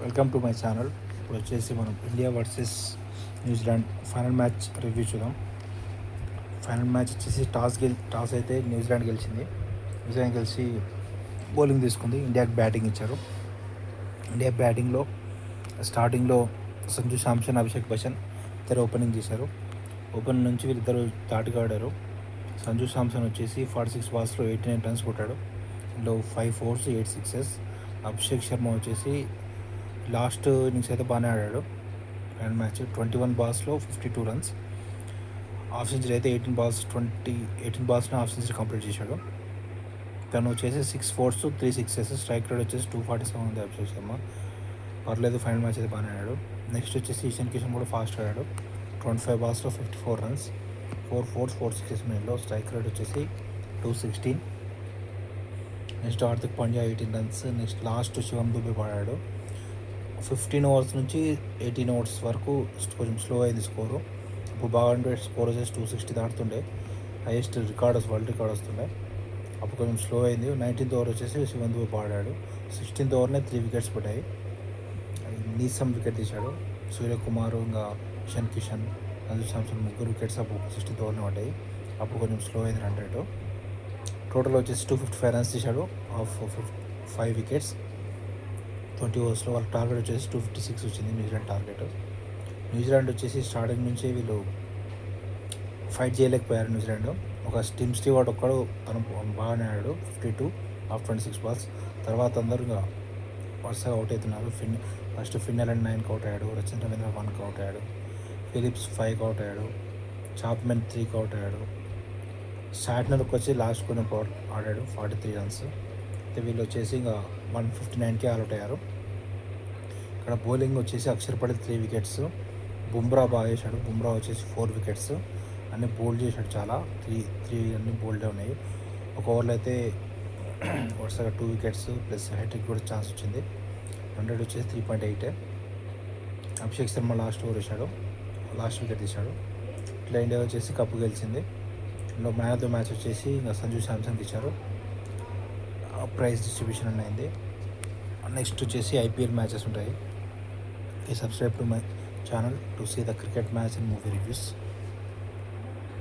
Welcome to my channel. ఇప్పుడు వచ్చేసి మనం India versus New Zealand final match review చూద్దాం. ఫైనల్ మ్యాచ్ వచ్చేసి టాస్ అయితే న్యూజిలాండ్ గెలిచింది. న్యూజిలాండ్ గెలిచి బౌలింగ్ తీసుకుంది. ఇండియాకి బ్యాటింగ్ ఇచ్చారు. ఇండియా బ్యాటింగ్లో స్టార్టింగ్లో సంజు శాంసన్, అభిషేక్ బచ్చన్ ఇద్దరు ఓపెనింగ్ చేశారు. ఓపెన్ నుంచి వీళ్ళిద్దరు ధాటిగా ఆడారు. సంజు శాంసన్ వచ్చేసి 46 బాల్స్లో 89 రన్స్ కొట్టాడు. ఇందులో 5 4s 8 6s. అభిషేక్ శర్మ వచ్చేసి లాస్ట్ ఇన్నింగ్స్ అయితే బాగానే ఆడాడు. Final match 21 బాల్స్లో 52 runs. Half century అయితే 18 బాల్స్లో హాఫ్ సెంచరీ కంప్లీట్ చేశాడు. తను వచ్చేసి 6 4s 3 6s. స్ట్రైక్ రేట్ వచ్చేసి 247 ఉంది అభిషేక్ శర్మ. పర్లేదు, ఫైనల్ మ్యాచ్ అయితే బాగానే ఆడాడు. నెక్స్ట్ వచ్చేసి ఇషాన్ కిషన్ కూడా ఫాస్ట్ ఆడాడు. 25 బాల్స్లో 54 రన్స్, 4 4s 4 6s మీన్లో. స్ట్రైక్ రేట్ వచ్చేసి 216. Next Hardik Pandya 18 runs. Next last Shivam Dube ఆడాడు. 15 ఓవర్స్ నుంచి 18 ఓవర్స్ వరకు కొంచెం స్లో అయింది స్కోరు. ఇప్పుడు బాగా స్కోర్ వచ్చేసి 260 దాటుతుండే, హైయెస్ట్ వరల్డ్ రికార్డ్ వస్తుండే. అప్పుడు కొంచెం స్లో అయింది. 19th ఓవర్ వచ్చేసి శివం దుబే ఆడాడు. 16th ఓవర్నే 3 వికెట్స్ పడ్డాయి. నీసం వికెట్ తీశాడు. సూర్యకుమార్, ఇంకా ఇషాన్ కిషన్, సంజు శాంసన్ ముగ్గురు వికెట్స్ అప్పుడు 16th ఓవర్నే పడ్డాయి. అప్పుడు కొంచెం స్లో అయింది రన్ రేటు. టోటల్ వచ్చేసి 255 రన్స్ తీశాడు ఆఫ్ 5 వికెట్స్ 20 ఓవర్స్లో. వాళ్ళ టార్గెట్ వచ్చేసి 256 వచ్చింది న్యూజిలాండ్ టార్గెట్. న్యూజిలాండ్ వచ్చేసి స్టార్టింగ్ నుంచి వీళ్ళు ఫైట్ చేయలేకపోయారు. న్యూజిలాండ్ ఒక టిమ్ స్టీవర్ట్ ఒక్కడు తను బాగానే ఆడాడు. 52 ఆఫ్ 26 బాల్స్. తర్వాత అందరూ ఇంకా వరుసగా అవుట్ అవుతున్నారు. ఫస్ట్ ఫిన్నెల్ 9కి అవుట్ అయ్యాడు. రచిన్ రవీంద్ర 1కి అవుట్ అయ్యాడు. ఫిలిప్స్ 5కి అవుట్ అయ్యాడు. చాప్మెన్ 3కి అవుట్ అయ్యాడు. శాట్నర్కి వచ్చి లాస్ట్ కొన్ని ఆడాడు 43 రన్స్. అయితే వీళ్ళు వచ్చేసి ఇంకా 159కే అవుట్ అయ్యారు. ఇక్కడ బౌలింగ్ వచ్చేసి అక్షర్ పటేల్ 3 వికెట్స్. బుమ్రా బాగా చేశాడు. బుమ్రా వచ్చేసి 4 వికెట్స్. అన్నీ బౌల్డ్ చేశాడు చాలా. 3 అన్నీ బౌల్డే ఉన్నాయి. ఒక ఓవర్లో అయితే వరుసగా 2 వికెట్స్ ప్లస్ హ్యాట్రిక్ కూడా ఛాన్స్ వచ్చింది. 100 వచ్చేసి 3.8. అభిషేక్ శర్మ లాస్ట్ ఓవర్ వేశాడు, లాస్ట్ వికెట్ తీశాడు. ఇట్లా ఇండియా వచ్చేసి కప్పు గెలిచింది. ఇందులో మ్యాన్ ఆఫ్ ద మ్యాచ్ వచ్చేసి ఇంకా సంజు శాంసన్కి ఇచ్చారు. ప్రైజ్ డిస్ట్రిబ్యూషన్ అయింది. నెక్స్ట్ వచ్చేసి ఐపీఎల్ మ్యాచెస్ ఉంటాయి. Subscribe to my channel to see the cricket match and movie reviews.